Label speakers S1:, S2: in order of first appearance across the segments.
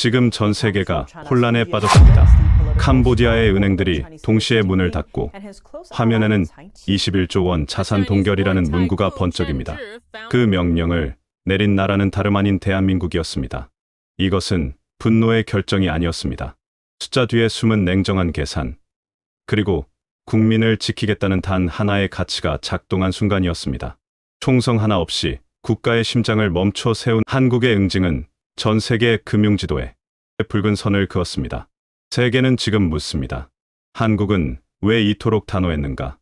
S1: 지금 전 세계가 혼란에 빠졌습니다. 캄보디아의 은행들이 동시에 문을 닫고 화면에는 21조 원 자산 동결이라는 문구가 번쩍입니다. 그 명령을 내린 나라는 다름 아닌 대한민국이었습니다. 이것은 분노의 결정이 아니었습니다. 숫자 뒤에 숨은 냉정한 계산, 그리고 국민을 지키겠다는 단 하나의 가치가 작동한 순간이었습니다. 총성 하나 없이 국가의 심장을 멈춰 세운 한국의 응징은 전 세계 금융지도에 붉은 선을 그었습니다. 세계는 지금 묻습니다. 한국은 왜 이토록 단호했는가?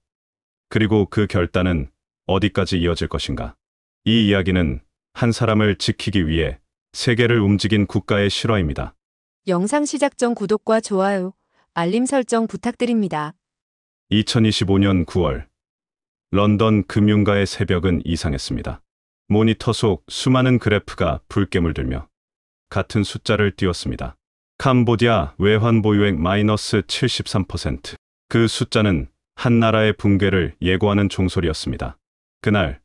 S1: 그리고 그 결단은 어디까지 이어질 것인가? 이 이야기는 한 사람을 지키기 위해 세계를 움직인 국가의 실화입니다.
S2: 영상 시작 전 구독과 좋아요, 알림 설정 부탁드립니다.
S1: 2025년 9월, 런던 금융가의 새벽은 이상했습니다. 모니터 속 수많은 그래프가 불깨물 들며 같은 숫자를 띄웠습니다. 캄보디아 외환 보유액 마이너스 73%. 그 숫자는 한 나라의 붕괴를 예고하는 종소리였습니다. 그날,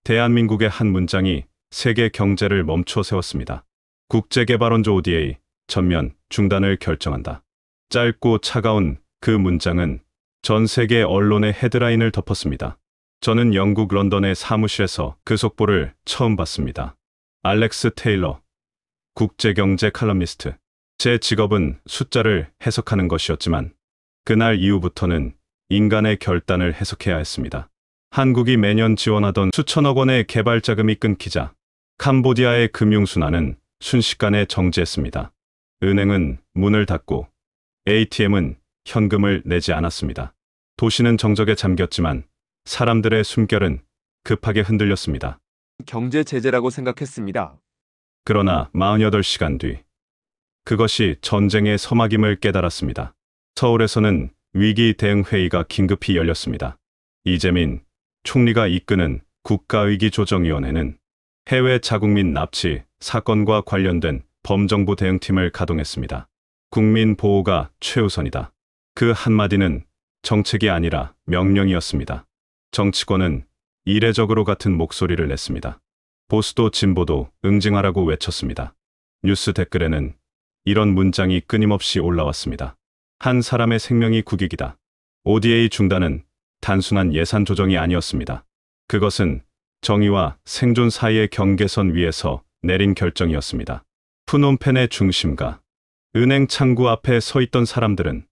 S1: 대한민국의 한 문장이 세계 경제를 멈춰 세웠습니다. 국제개발원조 ODA 전면 중단을 결정한다. 짧고 차가운 그 문장은 전 세계 언론의 헤드라인을 덮었습니다. 저는 영국 런던의 사무실에서 그 속보를 처음 봤습니다. 알렉스 테일러, 국제경제 칼럼니스트. 제 직업은 숫자를 해석하는 것이었지만 그날 이후부터는 인간의 결단을 해석해야 했습니다. 한국이 매년 지원하던 수천억 원의 개발 자금이 끊기자 캄보디아의 금융순환은 순식간에 정지했습니다. 은행은 문을 닫고 ATM은 현금을 내지 않았습니다. 도시는 정적에 잠겼지만 사람들의 숨결은 급하게 흔들렸습니다.
S3: 경제 제재라고 생각했습니다.
S1: 그러나 48시간 뒤, 그것이 전쟁의 서막임을 깨달았습니다. 서울에서는 위기 대응 회의가 긴급히 열렸습니다. 이재민 총리가 이끄는 국가위기조정위원회는 해외 자국민 납치 사건과 관련된 범정부 대응팀을 가동했습니다. 국민 보호가 최우선이다. 그 한마디는 정책이 아니라 명령이었습니다. 정치권은 이례적으로 같은 목소리를 냈습니다. 보수도 진보도 응징하라고 외쳤습니다. 뉴스 댓글에는 이런 문장이 끊임없이 올라왔습니다. 한 사람의 생명이 국익이다. ODA 중단은 단순한 예산 조정이 아니었습니다. 그것은 정의와 생존 사이의 경계선 위에서 내린 결정이었습니다. 푸놈펜의 중심가, 은행 창구 앞에 서 있던 사람들은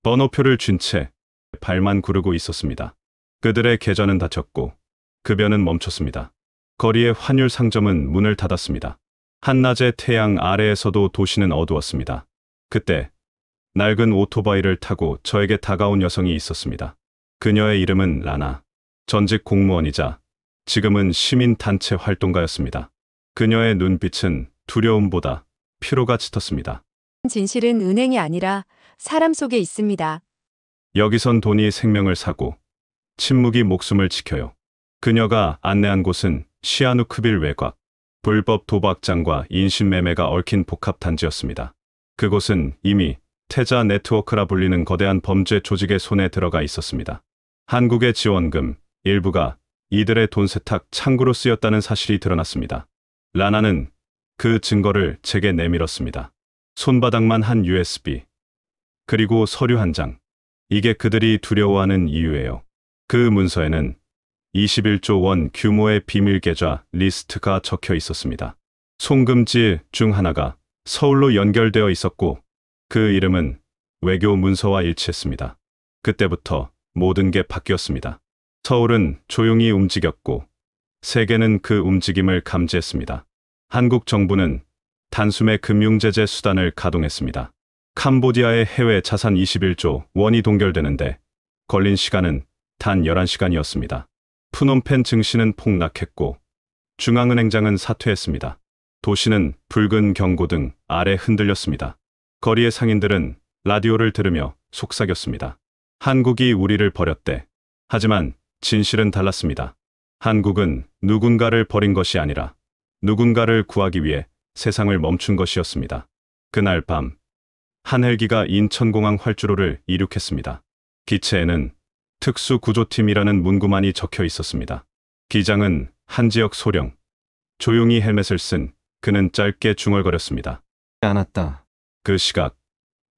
S1: 번호표를 쥔 채 발만 구르고 있었습니다. 그들의 계좌는 닫혔고 급여는 멈췄습니다. 거리의 환율 상점은 문을 닫았습니다. 한낮의 태양 아래에서도 도시는 어두웠습니다. 그때 낡은 오토바이를 타고 저에게 다가온 여성이 있었습니다. 그녀의 이름은 라나. 전직 공무원이자 지금은 시민단체 활동가였습니다. 그녀의 눈빛은 두려움보다 피로가 짙었습니다.
S2: 진실은 은행이 아니라 사람 속에 있습니다.
S1: 여기선 돈이 생명을 사고 침묵이 목숨을 지켜요. 그녀가 안내한 곳은 시아누크빌 외곽, 불법 도박장과 인신매매가 얽힌 복합단지였습니다. 그곳은 이미 태자 네트워크라 불리는 거대한 범죄 조직의 손에 들어가 있었습니다. 한국의 지원금 일부가 이들의 돈 세탁 창구로 쓰였다는 사실이 드러났습니다. 라나는 그 증거를 제게 내밀었습니다. 손바닥만 한 USB, 그리고 서류 한 장. 이게 그들이 두려워하는 이유예요. 그 문서에는 21조 원 규모의 비밀 계좌 리스트가 적혀 있었습니다. 송금지 중 하나가 서울로 연결되어 있었고 그 이름은 외교 문서와 일치했습니다. 그때부터 모든 게 바뀌었습니다. 서울은 조용히 움직였고 세계는 그 움직임을 감지했습니다. 한국 정부는 단숨에 금융제재 수단을 가동했습니다. 캄보디아의 해외 자산 21조 원이 동결되는데 걸린 시간은 단 11시간이었습니다. 푸놈펜 증시는 폭락했고 중앙은행장은 사퇴했습니다. 도시는 붉은 경고등 아래 흔들렸습니다. 거리의 상인들은 라디오를 들으며 속삭였습니다. 한국이 우리를 버렸대. 하지만 진실은 달랐습니다. 한국은 누군가를 버린 것이 아니라 누군가를 구하기 위해 세상을 멈춘 것이었습니다. 그날 밤, 한 헬기가 인천공항 활주로를 이륙했습니다. 기체에는 특수구조팀이라는 문구만이 적혀 있었습니다. 기장은 한지역 소령. 조용히 헬멧을 쓴 그는 짧게 중얼거렸습니다.
S4: 않았다.
S1: 그 시각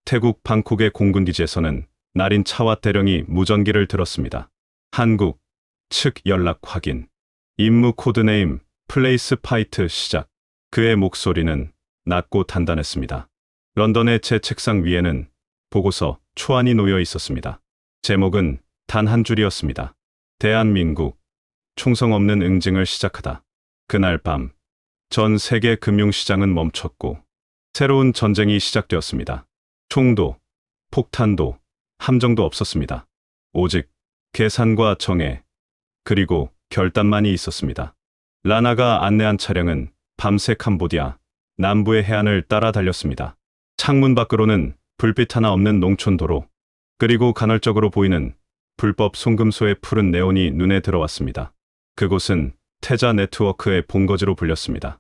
S1: 태국 방콕의 공군기지에서는 날인 차와 대령이 무전기를 들었습니다. 한국 측 연락 확인. 임무 코드네임 플레이스 파이트 시작. 그의 목소리는 낮고 단단했습니다. 런던의 제 책상 위에는 보고서 초안이 놓여 있었습니다. 제목은 단 한 줄이었습니다. 대한민국 총성 없는 응징을 시작하다. 그날 밤 전 세계 금융시장은 멈췄고 새로운 전쟁이 시작되었습니다. 총도, 폭탄도, 함정도 없었습니다. 오직 계산과 정해, 그리고 결단만이 있었습니다. 라나가 안내한 차량은 밤새 캄보디아 남부의 해안을 따라 달렸습니다. 창문 밖으로는 불빛 하나 없는 농촌도로, 그리고 간헐적으로 보이는 불법 송금소의 푸른 네온이 눈에 들어왔습니다. 그곳은 태자 네트워크의 본거지로 불렸습니다.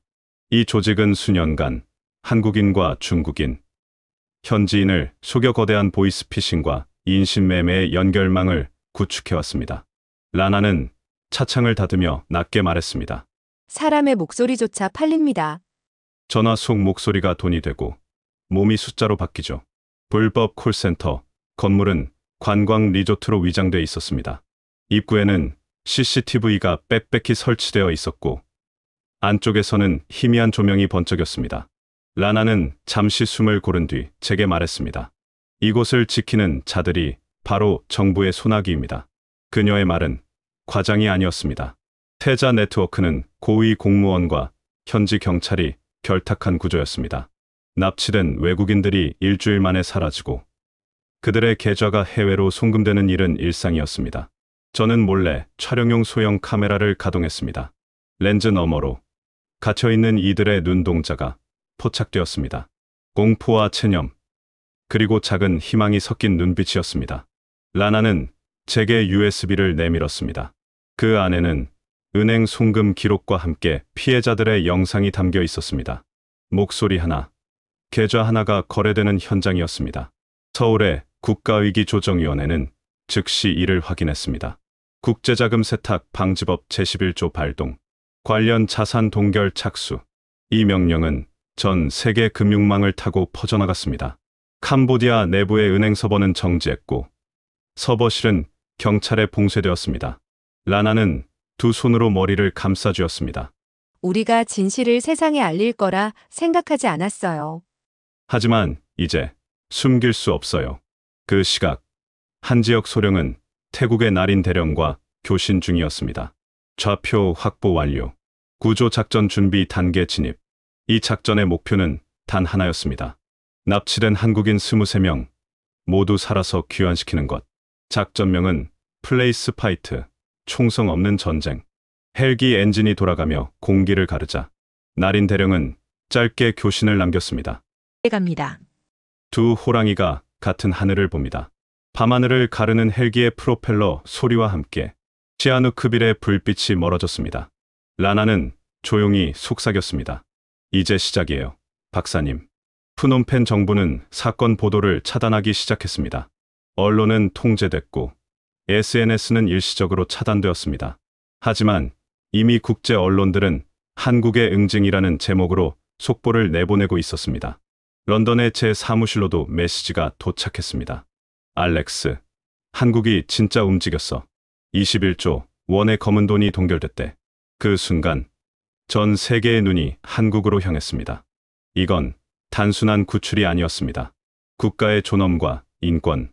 S1: 이 조직은 수년간 한국인과 중국인, 현지인을 속여 거대한 보이스피싱과 인신매매의 연결망을 구축해왔습니다. 라나는 차창을 닫으며 낮게 말했습니다.
S2: 사람의 목소리조차 팔립니다.
S1: 전화 속 목소리가 돈이 되고 몸이 숫자로 바뀌죠. 불법 콜센터, 건물은 관광 리조트로 위장돼 있었습니다. 입구에는 CCTV가 빽빽히 설치되어 있었고 안쪽에서는 희미한 조명이 번쩍였습니다. 라나는 잠시 숨을 고른 뒤 제게 말했습니다. 이곳을 지키는 자들이 바로 정부의 소나기입니다. 그녀의 말은 과장이 아니었습니다. 태자 네트워크는 고위 공무원과 현지 경찰이 결탁한 구조였습니다. 납치된 외국인들이 일주일 만에 사라지고 그들의 계좌가 해외로 송금되는 일은 일상이었습니다. 저는 몰래 촬영용 소형 카메라를 가동했습니다. 렌즈 너머로 갇혀있는 이들의 눈동자가 포착되었습니다. 공포와 체념, 그리고 작은 희망이 섞인 눈빛이었습니다. 라나는 제게 USB를 내밀었습니다. 그 안에는 은행 송금 기록과 함께 피해자들의 영상이 담겨 있었습니다. 목소리 하나, 계좌 하나가 거래되는 현장이었습니다. 서울의 국가위기조정위원회는 즉시 이를 확인했습니다. 국제자금 세탁 방지법 제11조 발동, 관련 자산 동결 착수. 이 명령은 전 세계 금융망을 타고 퍼져나갔습니다. 캄보디아 내부의 은행 서버는 정지했고 서버실은 경찰에 봉쇄되었습니다. 라나는 두 손으로 머리를 감싸쥐었습니다.
S2: 우리가 진실을 세상에 알릴 거라 생각하지 않았어요.
S1: 하지만 이제 숨길 수 없어요. 그 시각 한 지역 소령은 태국의 날인 대령과 교신 중이었습니다. 좌표 확보 완료. 구조 작전 준비 단계 진입. 이 작전의 목표는 단 하나였습니다. 납치된 한국인 23명 모두 살아서 귀환시키는 것. 작전명은 플레이스 파이트, 총성 없는 전쟁. 헬기 엔진이 돌아가며 공기를 가르자 날인 대령은 짧게 교신을 남겼습니다.
S2: 갑니다.
S1: 두 호랑이가 같은 하늘을 봅니다. 밤하늘을 가르는 헬기의 프로펠러 소리와 함께 시아누크빌의 불빛이 멀어졌습니다. 라나는 조용히 속삭였습니다. 이제 시작이에요, 박사님. 프놈펜 정부는 사건 보도를 차단하기 시작했습니다. 언론은 통제됐고 SNS는 일시적으로 차단되었습니다. 하지만 이미 국제 언론들은 한국의 응징이라는 제목으로 속보를 내보내고 있었습니다. 런던의 제 사무실로도 메시지가 도착했습니다. 알렉스, 한국이 진짜 움직였어. 21조 원의 검은 돈이 동결됐대. 그 순간 전 세계의 눈이 한국으로 향했습니다. 이건 단순한 구출이 아니었습니다. 국가의 존엄과 인권,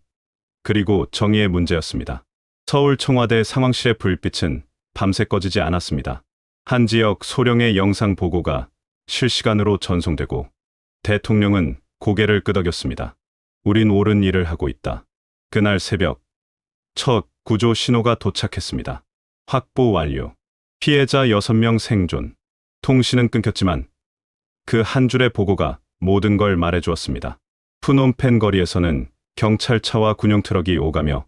S1: 그리고 정의의 문제였습니다. 서울 청와대 상황실의 불빛은 밤새 꺼지지 않았습니다. 한 지역 소령의 영상 보고가 실시간으로 전송되고 대통령은 고개를 끄덕였습니다. 우린 옳은 일을 하고 있다. 그날 새벽 첫 구조 신호가 도착했습니다. 확보 완료. 피해자 6명 생존. 통신은 끊겼지만 그 한 줄의 보고가 모든 걸 말해주었습니다. 프놈펜 거리에서는 경찰차와 군용 트럭이 오가며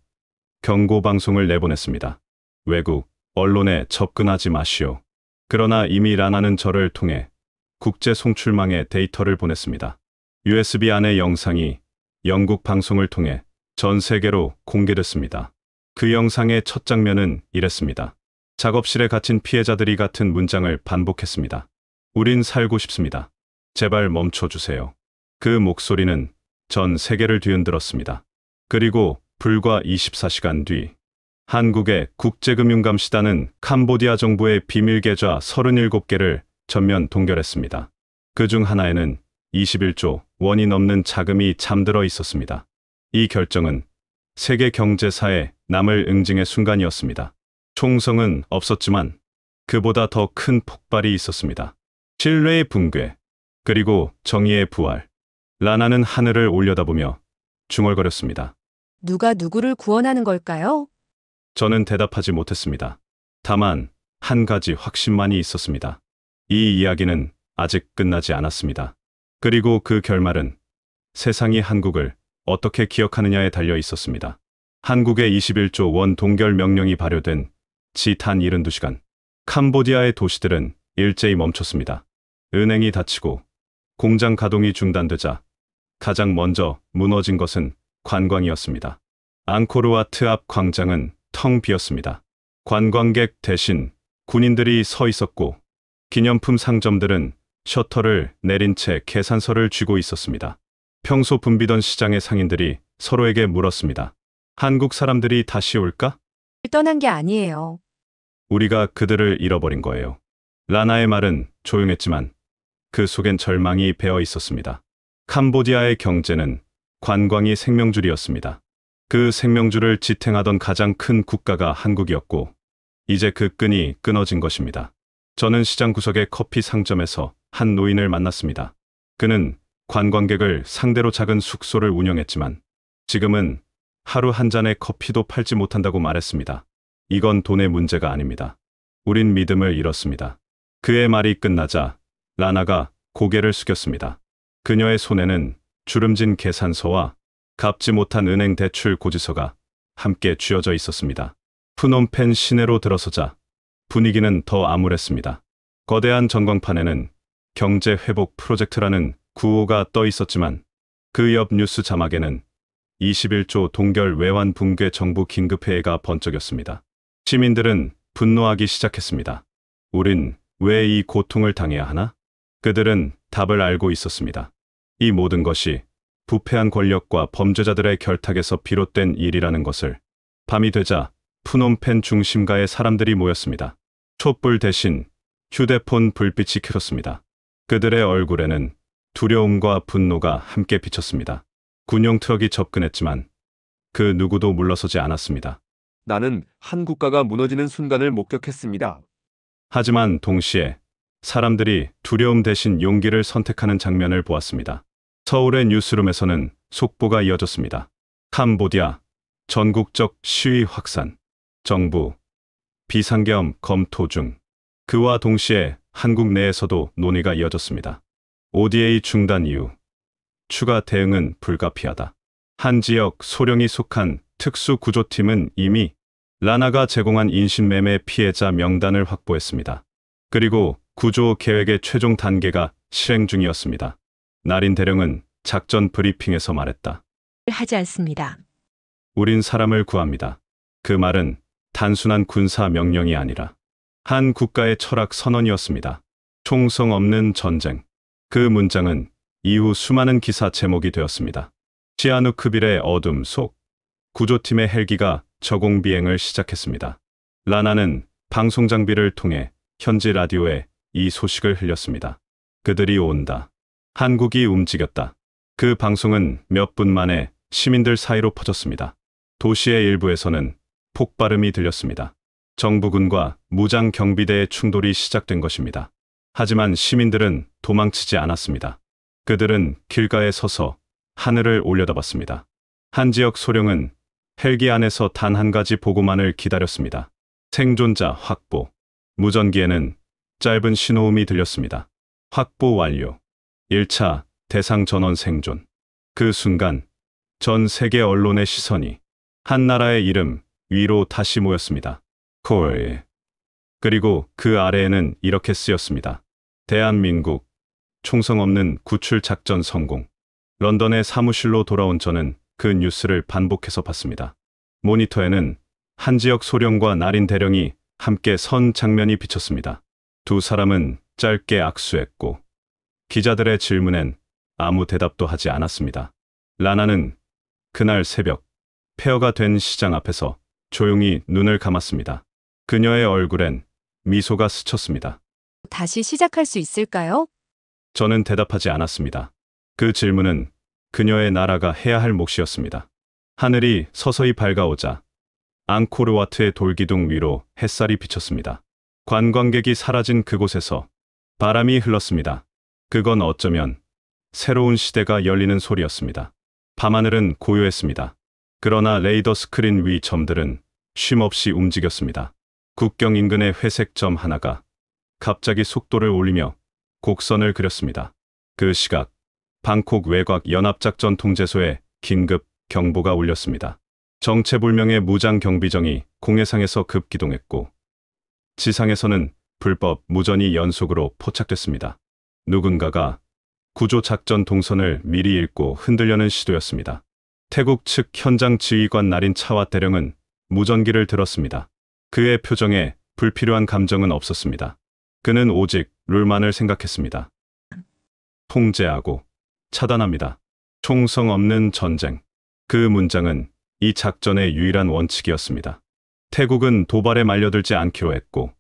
S1: 경고 방송을 내보냈습니다. 외국 언론에 접근하지 마시오. 그러나 이미 라나는 저를 통해 국제 송출망에 데이터를 보냈습니다. USB 안의 영상이 영국 방송을 통해 전 세계로 공개됐습니다. 그 영상의 첫 장면은 이랬습니다. 작업실에 갇힌 피해자들이 같은 문장을 반복했습니다. 우린 살고 싶습니다. 제발 멈춰주세요. 그 목소리는 전 세계를 뒤흔들었습니다. 그리고 불과 24시간 뒤 한국의 국제금융감시단은 캄보디아 정부의 비밀 계좌 37개를 전면 동결했습니다. 그중 하나에는 21조 원이 넘는 자금이 잠들어 있었습니다. 이 결정은 세계 경제사에 남을 응징의 순간이었습니다. 총성은 없었지만 그보다 더 큰 폭발이 있었습니다. 신뢰의 붕괴, 그리고 정의의 부활. 라나는 하늘을 올려다보며 중얼거렸습니다.
S2: 누가 누구를 구원하는 걸까요?
S1: 저는 대답하지 못했습니다. 다만 한 가지 확신만이 있었습니다. 이 이야기는 아직 끝나지 않았습니다. 그리고 그 결말은 세상이 한국을 어떻게 기억하느냐에 달려 있었습니다. 한국의 21조 원 동결 명령이 발효된 지 단 72시간. 캄보디아의 도시들은 일제히 멈췄습니다. 은행이 닫히고 공장 가동이 중단되자 가장 먼저 무너진 것은 관광이었습니다. 앙코르와트 앞 광장은 텅 비었습니다. 관광객 대신 군인들이 서 있었고 기념품 상점들은 셔터를 내린 채 계산서를 쥐고 있었습니다. 평소 붐비던 시장의 상인들이 서로에게 물었습니다. 한국 사람들이 다시 올까?
S2: 떠난 게 아니에요.
S1: 우리가 그들을 잃어버린 거예요. 라나의 말은 조용했지만 그 속엔 절망이 배어 있었습니다. 캄보디아의 경제는 관광이 생명줄이었습니다. 그 생명줄을 지탱하던 가장 큰 국가가 한국이었고 이제 그 끈이 끊어진 것입니다. 저는 시장 구석의 커피 상점에서 한 노인을 만났습니다. 그는 관광객을 상대로 작은 숙소를 운영했지만 지금은 하루 한 잔의 커피도 팔지 못한다고 말했습니다. 이건 돈의 문제가 아닙니다. 우린 믿음을 잃었습니다. 그의 말이 끝나자 라나가 고개를 숙였습니다. 그녀의 손에는 주름진 계산서와 갚지 못한 은행 대출 고지서가 함께 쥐어져 있었습니다. 프놈펜 시내로 들어서자 분위기는 더 암울했습니다. 거대한 전광판에는 경제 회복 프로젝트라는 구호가 떠 있었지만 그 옆 뉴스 자막에는 21조 동결 외환 붕괴 정부 긴급회의가 번쩍였습니다. 시민들은 분노하기 시작했습니다. 우린 왜 이 고통을 당해야 하나? 그들은 답을 알고 있었습니다. 이 모든 것이 부패한 권력과 범죄자들의 결탁에서 비롯된 일이라는 것을. 밤이 되자 프놈펜 중심가에 사람들이 모였습니다. 촛불 대신 휴대폰 불빛이 켜졌습니다. 그들의 얼굴에는 두려움과 분노가 함께 비쳤습니다. 군용 트럭이 접근했지만 그 누구도 물러서지 않았습니다.
S3: 나는 한 국가가 무너지는 순간을 목격했습니다.
S1: 하지만 동시에 사람들이 두려움 대신 용기를 선택하는 장면을 보았습니다. 서울의 뉴스룸에서는 속보가 이어졌습니다. 캄보디아 전국적 시위 확산, 정부 비상계엄 검토 중. 그와 동시에 한국 내에서도 논의가 이어졌습니다. ODA 중단 이후 추가 대응은 불가피하다. 한 지역 소령이 속한 특수구조팀은 이미 라나가 제공한 인신매매 피해자 명단을 확보했습니다. 그리고 구조 계획의 최종 단계가 실행 중이었습니다. 나린 대령은 작전 브리핑에서 말했다.
S2: 하지 않습니다.
S1: 우린 사람을 구합니다. 그 말은 단순한 군사 명령이 아니라 한 국가의 철학 선언이었습니다. 총성 없는 전쟁. 그 문장은 이후 수많은 기사 제목이 되었습니다. 시아누크빌의 어둠 속 구조팀의 헬기가 저공 비행을 시작했습니다. 라나는 방송 장비를 통해 현지 라디오에 이 소식을 흘렸습니다. 그들이 온다. 한국이 움직였다. 그 방송은 몇 분 만에 시민들 사이로 퍼졌습니다. 도시의 일부에서는 폭발음이 들렸습니다. 정부군과 무장 경비대의 충돌이 시작된 것입니다. 하지만 시민들은 도망치지 않았습니다. 그들은 길가에 서서 하늘을 올려다봤습니다. 한 지역 소령은 헬기 안에서 단 한 가지 보고만을 기다렸습니다. 생존자 확보. 무전기에는 짧은 신호음이 들렸습니다. 확보 완료. 1차 대상 전원 생존. 그 순간 전 세계 언론의 시선이 한 나라의 이름 위로 다시 모였습니다. 콜. 그리고 그 아래에는 이렇게 쓰였습니다. 대한민국 총성 없는 구출 작전 성공. 런던의 사무실로 돌아온 저는 그 뉴스를 반복해서 봤습니다. 모니터에는 한 지역 소령과 나린 대령이 함께 선 장면이 비쳤습니다. 두 사람은 짧게 악수했고 기자들의 질문엔 아무 대답도 하지 않았습니다. 라나는 그날 새벽 폐허가 된 시장 앞에서 조용히 눈을 감았습니다. 그녀의 얼굴엔 미소가 스쳤습니다.
S2: 다시 시작할 수 있을까요?
S1: 저는 대답하지 않았습니다. 그 질문은 그녀의 나라가 해야 할 몫이었습니다. 하늘이 서서히 밝아오자 앙코르와트의 돌기둥 위로 햇살이 비쳤습니다. 관광객이 사라진 그곳에서 바람이 흘렀습니다. 그건 어쩌면 새로운 시대가 열리는 소리였습니다. 밤하늘은 고요했습니다. 그러나 레이더 스크린 위 점들은 쉼없이 움직였습니다. 국경 인근의 회색 점 하나가 갑자기 속도를 올리며 곡선을 그렸습니다. 그 시각 방콕 외곽 연합작전 통제소에 긴급 경보가 울렸습니다. 정체불명의 무장 경비정이 공해상에서 급기동했고 지상에서는 불법 무전이 연속으로 포착됐습니다. 누군가가 구조작전 동선을 미리 읽고 흔들려는 시도였습니다. 태국 측 현장 지휘관 나린 차와 대령은 무전기를 들었습니다. 그의 표정에 불필요한 감정은 없었습니다. 그는 오직 룰만을 생각했습니다. 통제하고 차단합니다. 총성 없는 전쟁. 그 문장은 이 작전의 유일한 원칙이었습니다. 태국은 도발에 말려들지 않기로 했고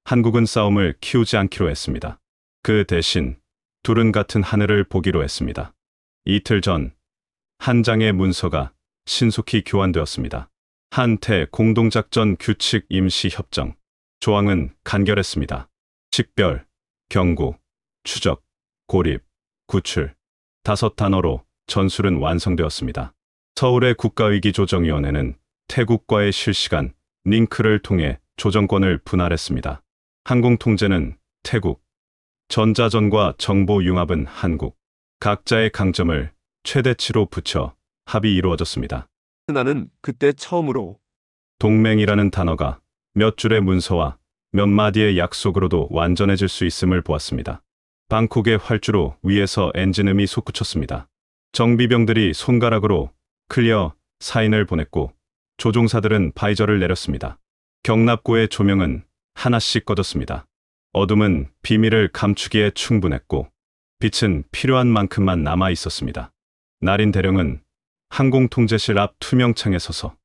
S1: 한국은 싸움을 키우지 않기로 했습니다. 그 대신 둘은 같은 하늘을 보기로 했습니다. 이틀 전 한 장의 문서가 신속히 교환되었습니다. 한태 공동작전 규칙 임시 협정. 조항은 간결했습니다. 식별, 경고, 추적, 고립, 구출. 5단어로 전술은 완성되었습니다. 서울의 국가위기조정위원회는 태국과의 실시간 링크를 통해 조정권을 분할했습니다. 항공통제는 태국, 전자전과 정보융합은 한국. 각자의 강점을 최대치로 붙여 합이 이루어졌습니다.
S3: 나는 그때 처음으로
S1: 동맹이라는 단어가 몇 줄의 문서와 몇 마디의 약속으로도 완전해질 수 있음을 보았습니다. 방콕의 활주로 위에서 엔진음이 솟구쳤습니다. 정비병들이 손가락으로 클리어 사인을 보냈고 조종사들은 바이저를 내렸습니다. 경납고의 조명은 하나씩 꺼졌습니다. 어둠은 비밀을 감추기에 충분했고 빛은 필요한 만큼만 남아 있었습니다. 나린 대령은 항공통제실 앞 투명창에 서서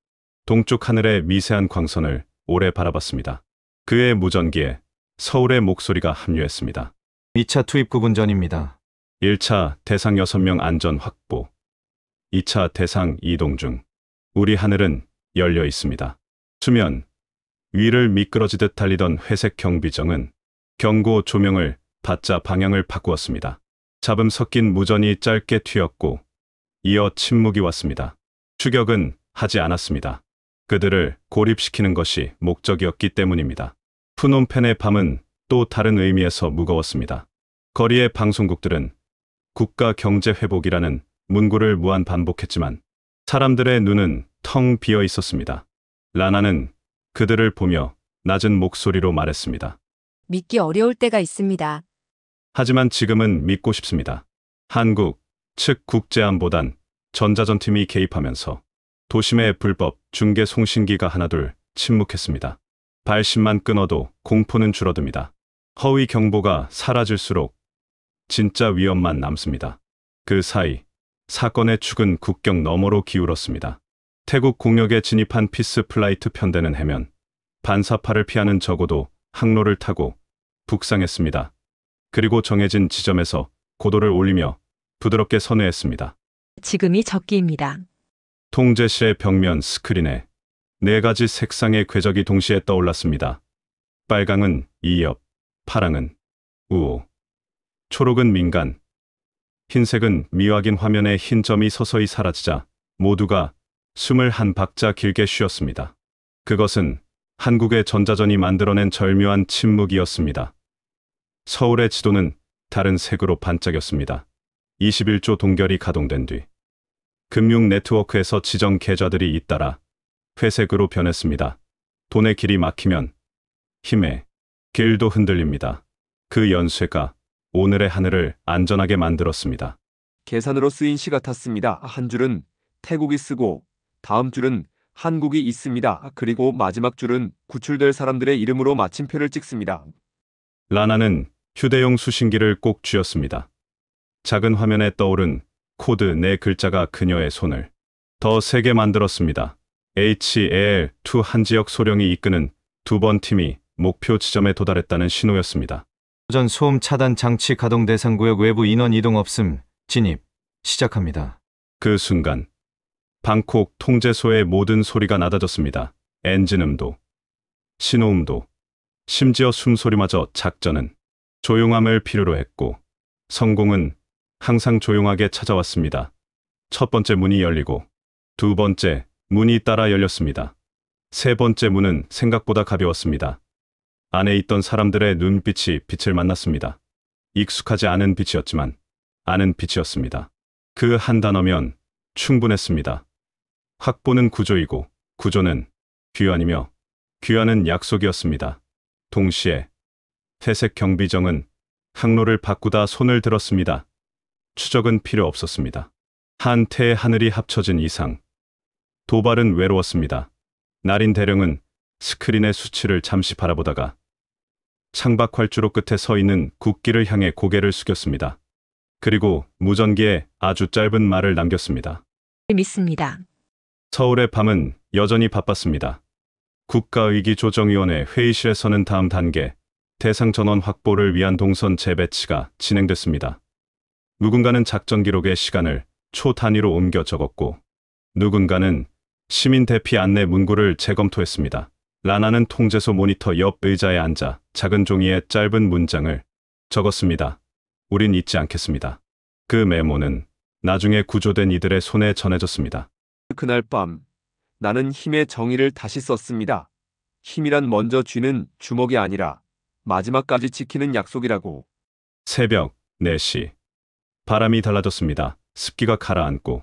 S1: 동쪽 하늘의 미세한 광선을 오래 바라봤습니다. 그의 무전기에 서울의 목소리가 합류했습니다.
S4: 2차 투입 구분 전입니다.
S1: 1차 대상 6명 안전 확보. 2차 대상 이동 중. 우리 하늘은 열려 있습니다. 수면 위를 미끄러지듯 달리던 회색 경비정은 경고 조명을 받자 방향을 바꾸었습니다. 잡음 섞인 무전이 짧게 튀었고 이어 침묵이 왔습니다. 추격은 하지 않았습니다. 그들을 고립시키는 것이 목적이었기 때문입니다. 푸놈펜의 밤은 또 다른 의미에서 무거웠습니다. 거리의 방송국들은 국가 경제 회복이라는 문구를 무한 반복했지만 사람들의 눈은 텅 비어 있었습니다. 라나는 그들을 보며 낮은 목소리로 말했습니다.
S2: 믿기 어려울 때가 있습니다.
S1: 하지만 지금은 믿고 싶습니다. 한국 측 국제안보단 전자전팀이 개입하면서 도심의 불법 중계 송신기가 하나둘 침묵했습니다. 발신만 끊어도 공포는 줄어듭니다. 허위 경보가 사라질수록 진짜 위험만 남습니다. 그 사이 사건의 축은 국경 너머로 기울었습니다. 태국 공역에 진입한 피스 플라이트 편대는 해면 반사파를 피하는 적어도 항로를 타고 북상했습니다. 그리고 정해진 지점에서 고도를 올리며 부드럽게 선회했습니다.
S2: 지금이 적기입니다.
S1: 통제실의 벽면 스크린에 4가지 색상의 궤적이 동시에 떠올랐습니다. 빨강은 이협, 파랑은 우호, 초록은 민간, 흰색은 미확인 화면에 흰 점이 서서히 사라지자 모두가 숨을 한 박자 길게 쉬었습니다. 그것은 한국의 전자전이 만들어낸 절묘한 침묵이었습니다. 서울의 지도는 다른 색으로 반짝였습니다. 21조 동결이 가동된 뒤 금융 네트워크에서 지정 계좌들이 잇따라 회색으로 변했습니다. 돈의 길이 막히면 힘의 길도 흔들립니다. 그 연쇄가 오늘의 하늘을 안전하게 만들었습니다.
S3: 계산으로 쓰인 시 같았습니다. 한 줄은 태국이 쓰고 다음 줄은 한국이 있습니다. 그리고 마지막 줄은 구출될 사람들의 이름으로 마침표를 찍습니다.
S1: 라나는 휴대용 수신기를 꼭 쥐었습니다. 작은 화면에 떠오른 코드 4글자가 그녀의 손을 더 세게 만들었습니다. HAL2 한지역 소령이 이끄는 2번 팀이 목표 지점에 도달했다는 신호였습니다.
S4: 전 소음 차단 장치 가동 대상 구역 외부 인원 이동 없음. 진입. 시작합니다.
S1: 그 순간 방콕 통제소의 모든 소리가 낮아졌습니다. 엔진음도, 신호음도, 심지어 숨소리마저 작전은 조용함을 필요로 했고 성공은 항상 조용하게 찾아왔습니다. 첫 번째 문이 열리고 두 번째 문이 따라 열렸습니다. 세 번째 문은 생각보다 가벼웠습니다. 안에 있던 사람들의 눈빛이 빛을 만났습니다. 익숙하지 않은 빛이었지만 아는 빛이었습니다. 그 한 단어면 충분했습니다. 확보는 구조이고 구조는 귀환이며 귀환은 약속이었습니다. 동시에 회색 경비정은 항로를 바꾸다 손을 들었습니다. 추적은 필요 없었습니다. 한 태의 하늘이 합쳐진 이상 도발은 외로웠습니다. 나린 대령은 스크린의 수치를 잠시 바라보다가 창밖 활주로 끝에 서 있는 국기를 향해 고개를 숙였습니다. 그리고 무전기에 아주 짧은 말을 남겼습니다.
S2: 믿습니다.
S1: 서울의 밤은 여전히 바빴습니다. 국가위기조정위원회 회의실에서는 다음 단계 대상 전원 확보를 위한 동선 재배치가 진행됐습니다. 누군가는 작전 기록의 시간을 초 단위로 옮겨 적었고 누군가는 시민 대피 안내 문구를 재검토했습니다. 라나는 통제소 모니터 옆 의자에 앉아 작은 종이에 짧은 문장을 적었습니다. 우린 잊지 않겠습니다. 그 메모는 나중에 구조된 이들의 손에 전해졌습니다.
S3: 그날 밤 나는 힘의 정의를 다시 썼습니다. 힘이란 먼저 쥐는 주먹이 아니라 마지막까지 지키는 약속이라고.
S1: 새벽 4시. 바람이 달라졌습니다. 습기가 가라앉고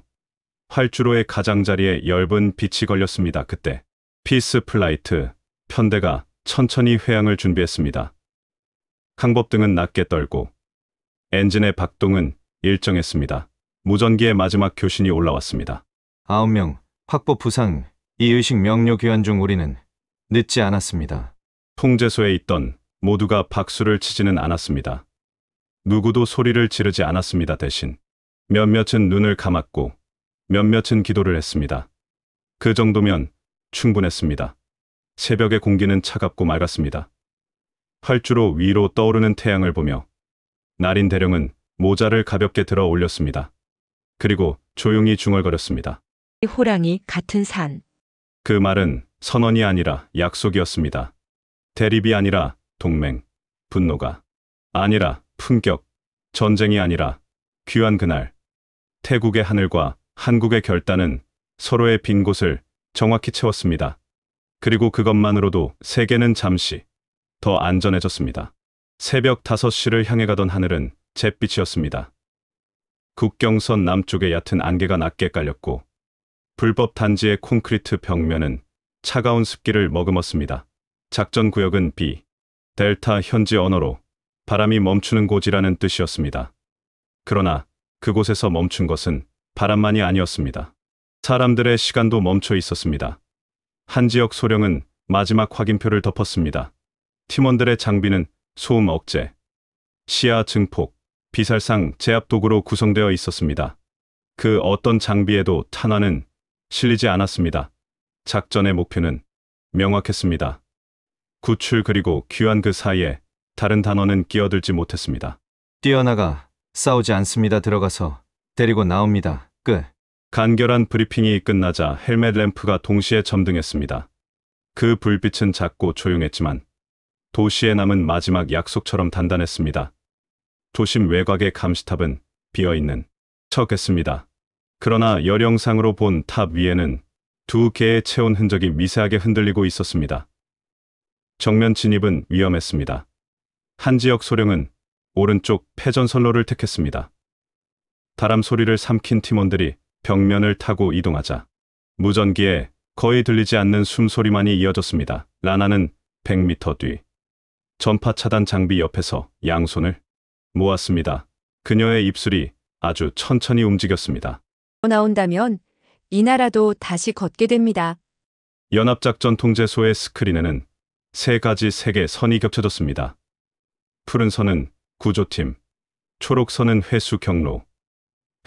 S1: 활주로의 가장자리에 엷은 빛이 걸렸습니다. 그때 피스 플라이트 편대가 천천히 회항을 준비했습니다. 항법등은 낮게 떨고 엔진의 박동은 일정했습니다. 무전기의 마지막 교신이 올라왔습니다.
S4: 9명. 확보 부상. 이 의식 명료 귀환 중 우리는 늦지 않았습니다.
S1: 통제소에 있던 모두가 박수를 치지는 않았습니다. 누구도 소리를 지르지 않았습니다. 대신 몇몇은 눈을 감았고 몇몇은 기도를 했습니다. 그 정도면 충분했습니다. 새벽의 공기는 차갑고 맑았습니다. 활주로 위로 떠오르는 태양을 보며 나린 대령은 모자를 가볍게 들어 올렸습니다. 그리고 조용히 중얼거렸습니다.
S2: 호랑이 같은 산.
S1: 그 말은 선언이 아니라 약속이었습니다. 대립이 아니라 동맹, 분노가 아니라 품격, 전쟁이 아니라 귀한 그날. 태국의 하늘과 한국의 결단은 서로의 빈 곳을 정확히 채웠습니다. 그리고 그것만으로도 세계는 잠시 더 안전해졌습니다. 새벽 5시를 향해 가던 하늘은 잿빛이었습니다. 국경선 남쪽에 얕은 안개가 낮게 깔렸고 불법 단지의 콘크리트 벽면은 차가운 습기를 머금었습니다. 작전 구역은 B, 델타 현지 언어로 바람이 멈추는 곳이라는 뜻이었습니다. 그러나 그곳에서 멈춘 것은 바람만이 아니었습니다. 사람들의 시간도 멈춰 있었습니다. 한지역 소령은 마지막 확인표를 덮었습니다. 팀원들의 장비는 소음 억제, 시야 증폭, 비살상 제압 도구로 구성되어 있었습니다. 그 어떤 장비에도 탄환은 실리지 않았습니다. 작전의 목표는 명확했습니다. 구출 그리고 귀환 그 사이에 다른 단어는 끼어들지 못했습니다.
S4: 뛰어나가. 싸우지 않습니다. 들어가서 데리고 나옵니다. 끝.
S1: 간결한 브리핑이 끝나자 헬멧 램프가 동시에 점등했습니다. 그 불빛은 작고 조용했지만 도시에 남은 마지막 약속처럼 단단했습니다. 도심 외곽의 감시탑은 비어있는 척했습니다. 그러나 열영상으로 본 탑 위에는 2개의 체온 흔적이 미세하게 흔들리고 있었습니다. 정면 진입은 위험했습니다. 한지역 소령은 오른쪽 패전선로를 택했습니다. 다람 소리를 삼킨 팀원들이 벽면을 타고 이동하자 무전기에 거의 들리지 않는 숨소리만이 이어졌습니다. 라나는 100m 뒤 전파 차단 장비 옆에서 양손을 모았습니다. 그녀의 입술이 아주 천천히 움직였습니다.
S2: 나온다면 이 나라도 다시 걷게 됩니다.
S1: 연합작전 통제소의 스크린에는 3가지 색의 선이 겹쳐졌습니다. 푸른 선은 구조팀, 초록선은 회수 경로,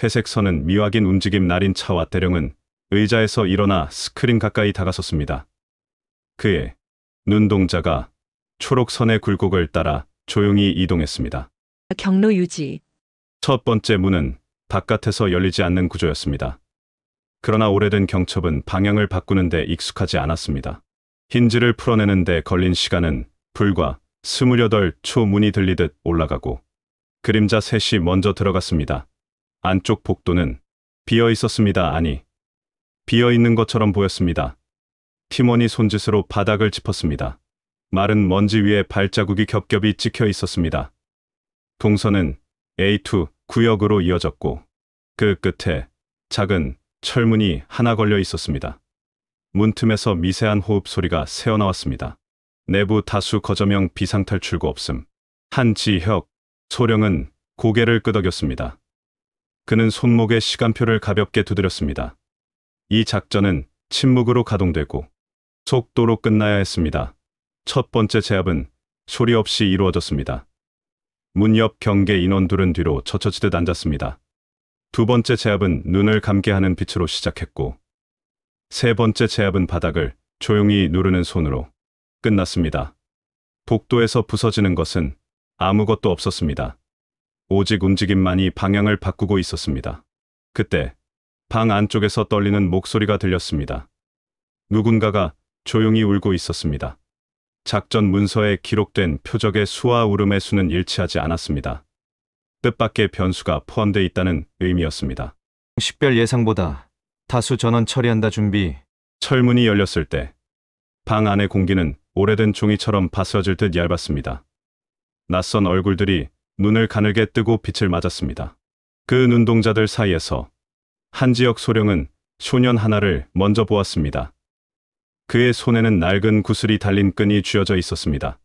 S1: 회색선은 미확인 움직임. 날인 차와 대령은 의자에서 일어나 스크린 가까이 다가섰습니다. 그의 눈동자가 초록선의 굴곡을 따라 조용히 이동했습니다.
S2: 경로 유지.
S1: 첫 번째 문은 바깥에서 열리지 않는 구조였습니다. 그러나 오래된 경첩은 방향을 바꾸는 데 익숙하지 않았습니다. 힌지를 풀어내는 데 걸린 시간은 불과 28초. 문이 들리듯 올라가고 그림자 셋이 먼저 들어갔습니다. 안쪽 복도는 비어 있었습니다. 아니, 비어 있는 것처럼 보였습니다. 팀원이 손짓으로 바닥을 짚었습니다. 마른 먼지 위에 발자국이 겹겹이 찍혀 있었습니다. 동선은 A2 구역으로 이어졌고 그 끝에 작은 철문이 하나 걸려 있었습니다. 문틈에서 미세한 호흡 소리가 새어나왔습니다. 내부 다수 거점형 비상탈출구 없음. 한지혁 소령은 고개를 끄덕였습니다. 그는 손목에 시간표를 가볍게 두드렸습니다. 이 작전은 침묵으로 가동되고 속도로 끝나야 했습니다. 첫 번째 제압은 소리 없이 이루어졌습니다. 문 옆 경계 인원 둘은 뒤로 젖혀지듯 앉았습니다. 두 번째 제압은 눈을 감게 하는 빛으로 시작했고 세 번째 제압은 바닥을 조용히 누르는 손으로 끝났습니다. 복도에서 부서지는 것은 아무것도 없었습니다. 오직 움직임만이 방향을 바꾸고 있었습니다. 그때 방 안쪽에서 떨리는 목소리가 들렸습니다. 누군가가 조용히 울고 있었습니다. 작전 문서에 기록된 표적의 수와 울음의 수는 일치하지 않았습니다. 뜻밖의 변수가 포함되어 있다는 의미였습니다.
S4: 식별 예상보다 다수 전원 처리한다. 준비.
S1: 철문이 열렸을 때 방 안의 공기는 오래된 종이처럼 바스러질 듯 얇았습니다. 낯선 얼굴들이 눈을 가늘게 뜨고 빛을 맞았습니다. 그 눈동자들 사이에서 한지혁 소령은 소년 하나를 먼저 보았습니다. 그의 손에는 낡은 구슬이 달린 끈이 쥐어져 있었습니다.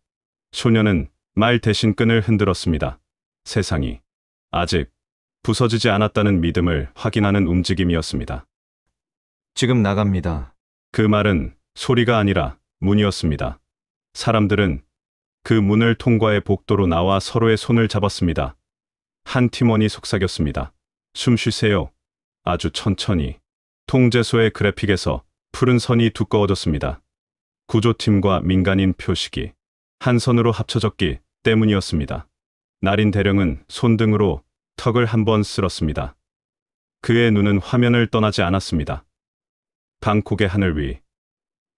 S1: 소년은 말 대신 끈을 흔들었습니다. 세상이 아직 부서지지 않았다는 믿음을 확인하는 움직임이었습니다.
S4: 지금 나갑니다.
S1: 그 말은 소리가 아니라 문이었습니다. 사람들은 그 문을 통과해 복도로 나와 서로의 손을 잡았습니다. 한 팀원이 속삭였습니다. 숨 쉬세요. 아주 천천히. 통제소의 그래픽에서 푸른 선이 두꺼워졌습니다. 구조팀과 민간인 표식이 한 선으로 합쳐졌기 때문이었습니다. 날인 대령은 손등으로 턱을 한번 쓸었습니다. 그의 눈은 화면을 떠나지 않았습니다. 방콕의 하늘 위,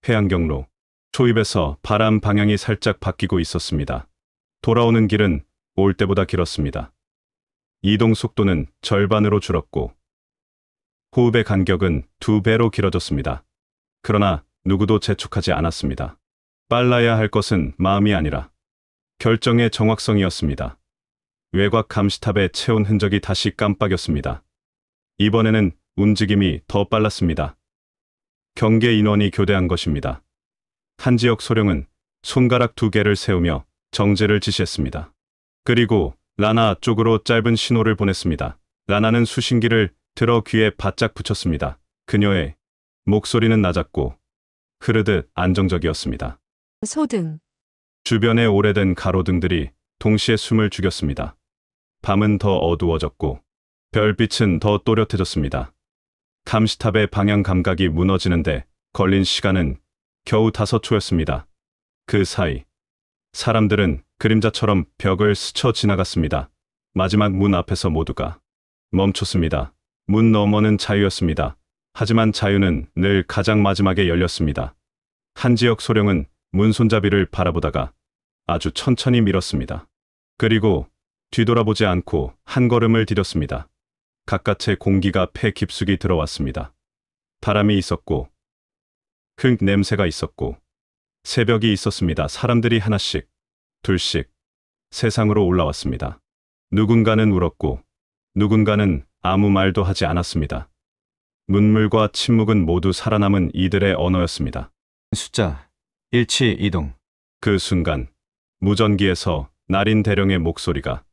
S1: 해안경로, 초입에서 바람 방향이 살짝 바뀌고 있었습니다. 돌아오는 길은 올 때보다 길었습니다. 이동 속도는 절반으로 줄었고 호흡의 간격은 2배로 길어졌습니다. 그러나 누구도 재촉하지 않았습니다. 빨라야 할 것은 마음이 아니라 결정의 정확성이었습니다. 외곽 감시탑의 체온 흔적이 다시 깜빡였습니다. 이번에는 움직임이 더 빨랐습니다. 경계 인원이 교대한 것입니다. 한지혁 소령은 손가락 2개를 세우며 정지를 지시했습니다. 그리고 라나 쪽으로 짧은 신호를 보냈습니다. 라나는 수신기를 들어 귀에 바짝 붙였습니다. 그녀의 목소리는 낮았고 흐르듯 안정적이었습니다.
S2: 소등.
S1: 주변의 오래된 가로등들이 동시에 숨을 죽였습니다. 밤은 더 어두워졌고 별빛은 더 또렷해졌습니다. 감시탑의 방향 감각이 무너지는데 걸린 시간은 겨우 5초였습니다. 그 사이 사람들은 그림자처럼 벽을 스쳐 지나갔습니다. 마지막 문 앞에서 모두가 멈췄습니다. 문 너머는 자유였습니다. 하지만 자유는 늘 가장 마지막에 열렸습니다. 한지혁 소령은 문 손잡이를 바라보다가 아주 천천히 밀었습니다. 그리고 뒤돌아보지 않고 한 걸음을 디뎠습니다. 바깥의 공기가 폐 깊숙이 들어왔습니다. 바람이 있었고 흙 냄새가 있었고 새벽이 있었습니다. 사람들이 하나씩, 둘씩 세상으로 올라왔습니다. 누군가는 울었고 누군가는 아무 말도 하지 않았습니다. 눈물과 침묵은 모두 살아남은 이들의 언어였습니다.
S4: 숫자 17 이동.
S1: 그 순간 무전기에서 날인 대령의 목소리가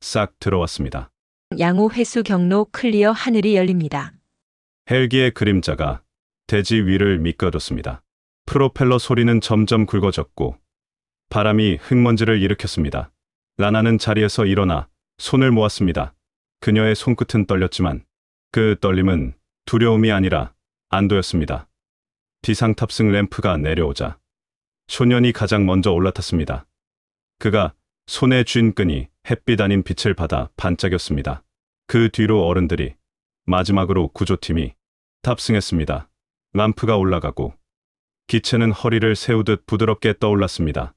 S1: 싹 들어왔습니다.
S2: 양호 회수 경로 클리어. 하늘이 열립니다.
S1: 헬기의 그림자가 대지 위를 미끄러졌습니다. 프로펠러 소리는 점점 굵어졌고 바람이 흙먼지를 일으켰습니다. 라나는 자리에서 일어나 손을 모았습니다. 그녀의 손끝은 떨렸지만 그 떨림은 두려움이 아니라 안도였습니다. 비상탑승 램프가 내려오자 소년이 가장 먼저 올라탔습니다. 그가 손에 쥔 끈이 햇빛 아닌 빛을 받아 반짝였습니다. 그 뒤로 어른들이, 마지막으로 구조팀이 탑승했습니다. 람프가 올라가고 기체는 허리를 세우듯 부드럽게 떠올랐습니다.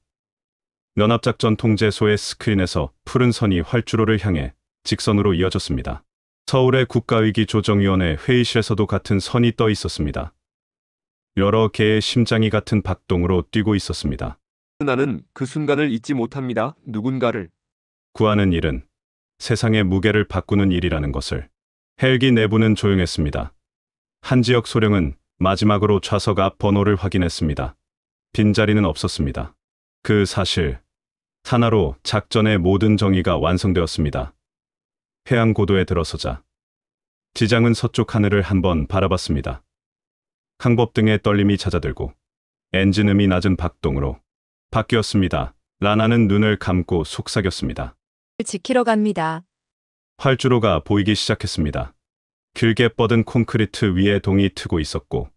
S1: 연합작전 통제소의 스크린에서 푸른 선이 활주로를 향해 직선으로 이어졌습니다. 서울의 국가위기조정위원회 회의실에서도 같은 선이 떠 있었습니다. 여러 개의 심장이 같은 박동으로 뛰고 있었습니다.
S3: 나는 그 순간을 잊지 못합니다. 누군가를
S1: 구하는 일은 세상의 무게를 바꾸는 일이라는 것을. 헬기 내부는 조용했습니다. 한지혁 소령은 마지막으로 좌석 앞 번호를 확인했습니다. 빈자리는 없었습니다. 그 사실 하나로 작전의 모든 정의가 완성되었습니다. 해안 고도에 들어서자 지장은 서쪽 하늘을 한번 바라봤습니다. 항법등의 떨림이 잦아들고 엔진음이 낮은 박동으로 바뀌었습니다. 라나는 눈을 감고 속삭였습니다.
S2: 지키러 갑니다.
S1: 활주로가 보이기 시작했습니다. 길게 뻗은 콘크리트 위에 동이 트고 있었고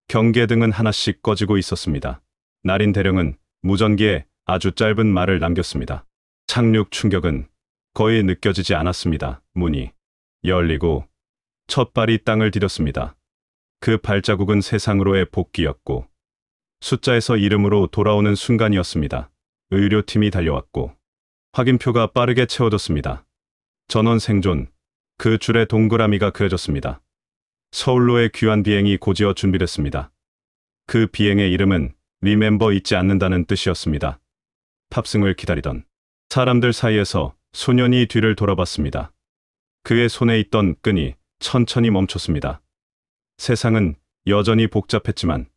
S1: 경계등은 하나씩 꺼지고 있었습니다. 날인 대령은 무전기에 아주 짧은 말을 남겼습니다. 착륙 충격은 거의 느껴지지 않았습니다. 문이 열리고 첫 발이 땅을 디뎠습니다. 그 발자국은 세상으로의 복귀였고 숫자에서 이름으로 돌아오는 순간이었습니다. 의료팀이 달려왔고 확인표가 빠르게 채워졌습니다. 전원 생존, 그 줄에 동그라미가 그려졌습니다. 서울로의 귀환 비행이 곧이어 준비됐습니다. 그 비행의 이름은 리멤버 잊지 않는다는 뜻이었습니다. 탑승을 기다리던 사람들 사이에서 소년이 뒤를 돌아봤습니다. 그의 손에 있던 끈이 천천히 멈췄습니다. 세상은 여전히 복잡했지만